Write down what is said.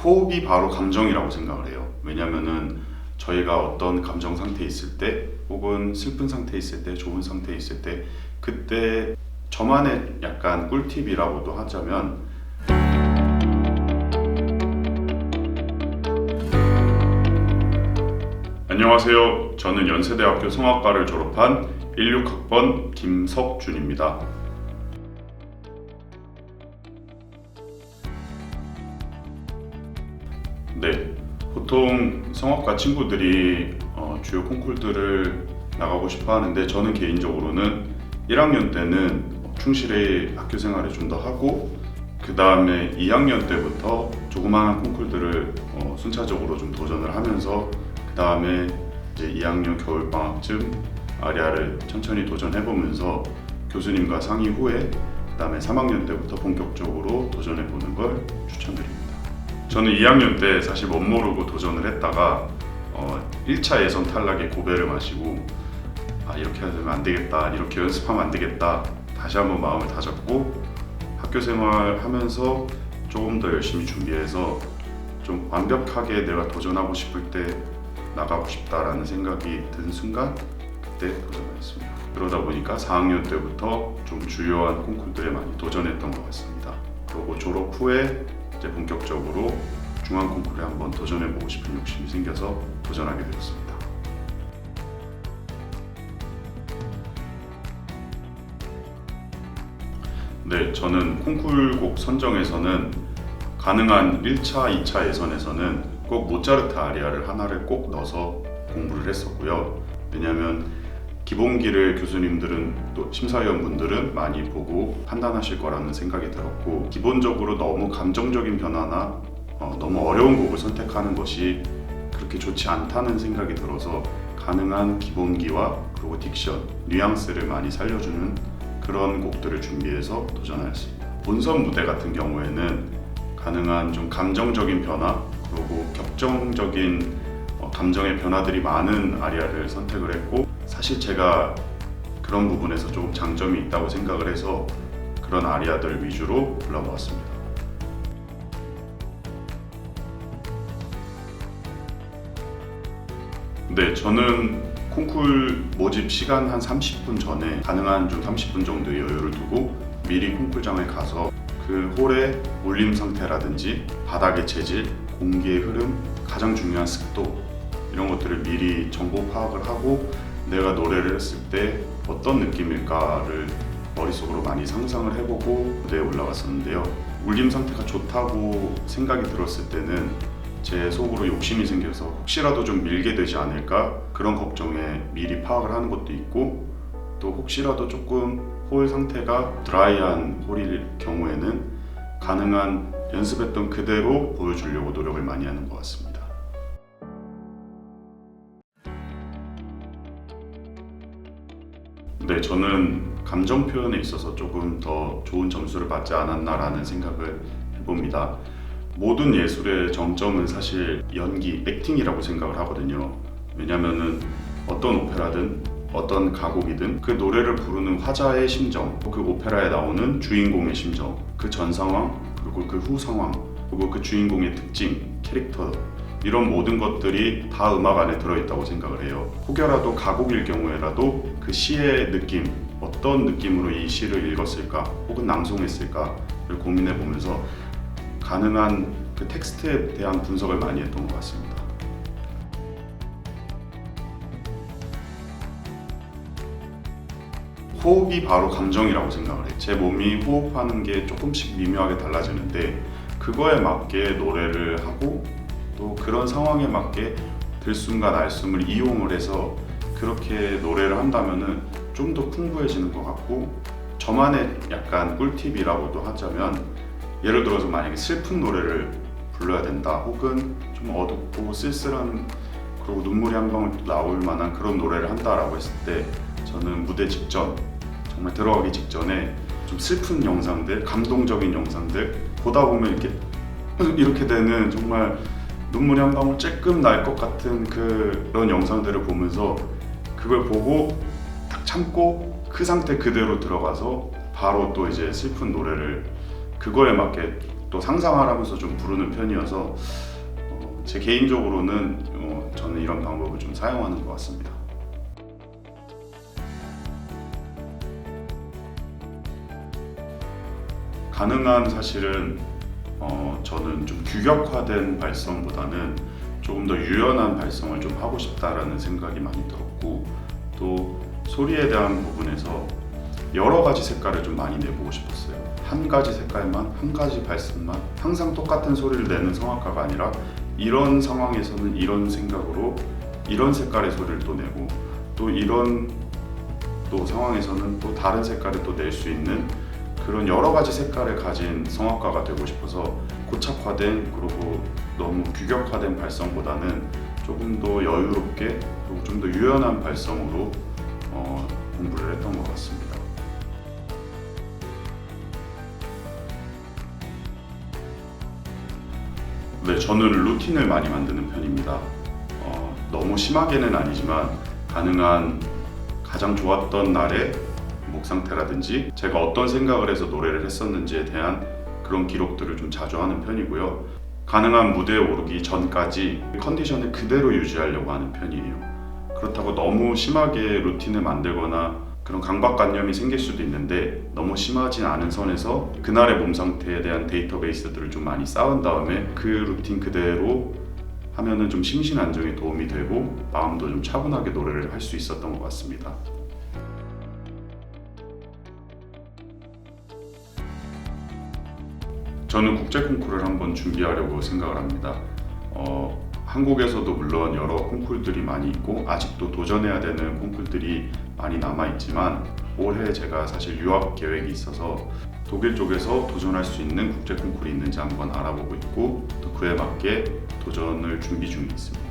호흡이 바로 감정이라고 생각을 해요. 왜냐면은 저희가 어떤 감정 상태에 있을 때, 혹은 슬픈 상태에 있을 때, 좋은 상태에 있을 때, 그때 저만의 약간 꿀팁이라고도 하자면, 안녕하세요. 저는 연세대학교 성악과를 졸업한 16학번 김석준입니다. 네, 보통 성악과 친구들이 주요 콩쿨들을 나가고 싶어 하는데, 저는 개인적으로는 1학년 때는 충실히 학교 생활을 좀 더 하고, 그 다음에 2학년 때부터 조그마한 콩쿨들을 순차적으로 좀 도전을 하면서, 그 다음에 이제 2학년 겨울방학쯤 아리아를 천천히 도전해보면서 교수님과 상의 후에 그 다음에 3학년 때부터 본격적으로 도전해보는 걸 추천드립니다. 저는 2학년 때 사실 멋모르고 도전을 했다가 1차 예선 탈락에 고배를 마시고, 이렇게 하면 안 되겠다, 이렇게 연습하면 안 되겠다, 다시 한번 마음을 다잡고 학교 생활하면서 조금 더 열심히 준비해서 좀 완벽하게 내가 도전하고 싶을 때 나가고 싶다라는 생각이 든 순간, 그때 도전했습니다. 그러다 보니까 4학년 때부터 좀 주요한 콩쿨들에 많이 도전했던 것 같습니다. 그리고 졸업 후에 이제 본격적으로 중앙 콩쿨에 한번 도전해보고 싶은 욕심이 생겨서 도전하게 되었습니다. 네, 저는 콩쿨곡 선정에서는 가능한 1차, 2차 예선에서는 꼭 모차르트 아리아를 하나를 꼭 넣어서 공부를 했었고요. 왜냐하면 기본기를 교수님들은 또 심사위원분들은 많이 보고 판단하실 거라는 생각이 들었고, 기본적으로 너무 감정적인 변화나 너무 어려운 곡을 선택하는 것이 그렇게 좋지 않다는 생각이 들어서 가능한 기본기와 그리고 딕션, 뉘앙스를 많이 살려주는 그런 곡들을 준비해서 도전하였습니다. 본선 무대 같은 경우에는 가능한 좀 감정적인 변화, 그리고 격정적인 감정의 변화들이 많은 아리아를 선택을 했고, 사실 제가 그런 부분에서 조금 장점이 있다고 생각을 해서 그런 아리아들 위주로 불러보았습니다. 네, 저는 콩쿨 모집 시간 한 30분 전에 가능한 좀 30분 정도의 여유를 두고 미리 콩쿨장을 가서 그 홀의 울림 상태라든지 바닥의 재질, 공기의 흐름, 가장 중요한 습도, 이런 것들을 미리 정보 파악을 하고 내가 노래를 했을 때 어떤 느낌일까를 머릿속으로 많이 상상을 해보고 무대에 올라갔었는데요. 울림 상태가 좋다고 생각이 들었을 때는 제 속으로 욕심이 생겨서 혹시라도 좀 밀게 되지 않을까, 그런 걱정에 미리 파악을 하는 것도 있고, 또 혹시라도 조금 홀 상태가 드라이한 홀일 경우에는 가능한 연습했던 그대로 보여주려고 노력을 많이 하는 것 같습니다. 네, 저는 감정 표현에 있어서 조금 더 좋은 점수를 받지 않았나라는 생각을 해봅니다. 모든 예술의 정점은 사실 연기, 액팅이라고 생각을 하거든요. 왜냐면은 어떤 오페라든 어떤 가곡이든 그 노래를 부르는 화자의 심정, 그 오페라에 나오는 주인공의 심정, 그 전 상황, 그리고 그 후 상황, 그리고 그 주인공의 특징, 캐릭터, 이런 모든 것들이 다 음악 안에 들어있다고 생각을 해요. 혹여라도 가곡일 경우에라도 그 시의 느낌, 어떤 느낌으로 이 시를 읽었을까, 혹은 낭송했을까를 고민해보면서 가능한 그 텍스트에 대한 분석을 많이 했던 것 같습니다. 호흡이 바로 감정이라고 생각을 해요. 제 몸이 호흡하는 게 조금씩 미묘하게 달라지는데, 그거에 맞게 노래를 하고 또 그런 상황에 맞게 들숨과 날숨을 이용을 해서 그렇게 노래를 한다면은 좀 더 풍부해지는 것 같고, 저만의 약간 꿀팁이라고도 하자면, 예를 들어서 만약에 슬픈 노래를 불러야 된다, 혹은 좀 어둡고 쓸쓸한, 그리고 눈물이 한 방울 나올 만한 그런 노래를 한다라고 했을 때, 저는 무대 직전, 정말 들어가기 직전에 좀 슬픈 영상들, 감동적인 영상들 보다 보면 이렇게 되는, 정말 눈물이 한 방울 쬐끔 날 것 같은 그런 영상들을 보면서 그걸 보고 딱 참고 그 상태 그대로 들어가서 바로 또 이제 슬픈 노래를 그거에 맞게 또 상상을 하면서 좀 부르는 편이어서 제 개인적으로는 저는 이런 방법을 좀 사용하는 것 같습니다. 가능한 사실은 저는 좀 규격화된 발성보다는 조금 더 유연한 발성을 좀 하고 싶다라는 생각이 많이 들었고, 또 소리에 대한 부분에서 여러 가지 색깔을 좀 많이 내보고 싶었어요. 한 가지 색깔만, 한 가지 발성만, 항상 똑같은 소리를 내는 성악가가 아니라 이런 상황에서는 이런 생각으로 이런 색깔의 소리를 또 내고, 또 이런 또 상황에서는 또 다른 색깔을 또 낼 수 있는 그런 여러 가지 색깔을 가진 성악가가 되고 싶어서 고착화된, 그리고 너무 규격화된 발성보다는 조금 더 여유롭게 그리고 좀 더 유연한 발성으로 공부를 했던 것 같습니다. 네, 저는 루틴을 많이 만드는 편입니다. 너무 심하게는 아니지만 가능한 가장 좋았던 날의 목 상태라든지 제가 어떤 생각을 해서 노래를 했었는지에 대한 그런 기록들을 좀 자주 하는 편이고요. 가능한 무대에 오르기 전까지 컨디션을 그대로 유지하려고 하는 편이에요. 그렇다고 너무 심하게 루틴을 만들거나 그런 강박관념이 생길 수도 있는데, 너무 심하진 않은 선에서 그날의 몸 상태에 대한 데이터베이스들을 좀 많이 쌓은 다음에 그 루틴 그대로 하면은 좀 심신 안정에 도움이 되고 마음도 좀 차분하게 노래를 할 수 있었던 것 같습니다. 저는 국제 콩쿠르를 한번 준비하려고 생각을 합니다. 한국에서도 물론 여러 콩쿠르들이 많이 있고 아직도 도전해야 되는 콩쿠르들이 많이 남아있지만, 올해 제가 사실 유학 계획이 있어서 독일 쪽에서 도전할 수 있는 국제 콩쿠르이 있는지 한번 알아보고 있고, 또 그에 맞게 도전을 준비 중에 있습니다.